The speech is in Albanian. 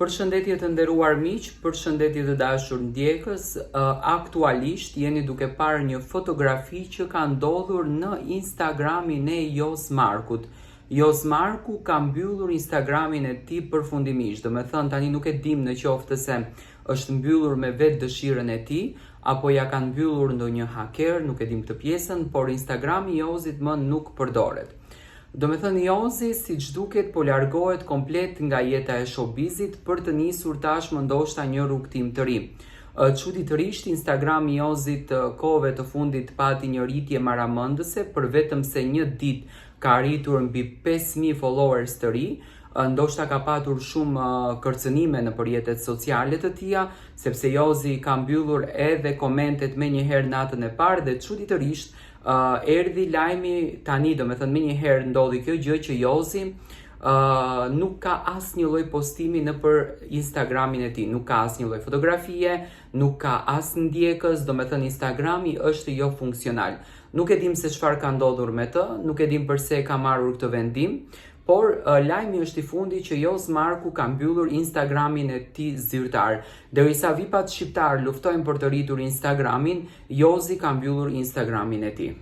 Përshëndetje të nderuar miq, përshëndetje të dashur ndjekës. Aktualisht jeni duke parë një fotografi që ka ndodhur në Instagramin e Jos Markut. Jos Marku ka mbyllur Instagramin e tij përfundimisht. Do me thënë tani nuk e dim në qoftë se është mbyllur me vetë dëshirën e tij apo ja kanë mbyllur ndonjë haker, nuk e dim këtë pjesën, por Instagrami i Josit më nuk përdoret. Do me thënë Josi, si që duket, po largohet komplet nga jeta e showbizit për të nisur tashmë ndoshta një rrugtim të ri. Çuditërisht, Instagrami i Josit kohëve të fundit pati një rritje maramëndëse, për vetëm se një ditë ka arritur mbi 5.000 followers të ri. Ndoshta ka patur shumë kërcënime në rrjetet sociale të tija, sepse Josi ka mbyllur edhe komentet me njëherë natën e parë dhe çuditërisht erdhi lajmi tani, do me thënë me njëherë ndodhi kjo gjë që Josi nuk ka asnjë lloj postimi në për Instagramin e tij, nuk ka asnjë lloj fotografie, nuk ka as ndjekës, do me thënë Instagrami është jo funksional. Nuk e dim se çfarë ka ndodhur me të, nuk e dim pse ka marrur këtë vendim, por lajmi është i fundi që Jos Marku ka mbyllur Instagramin e tij zyrtar. Derisa VIP-at shqiptar luftojnë për të rritur Instagramin, Josi ka mbyllur Instagramin e tij.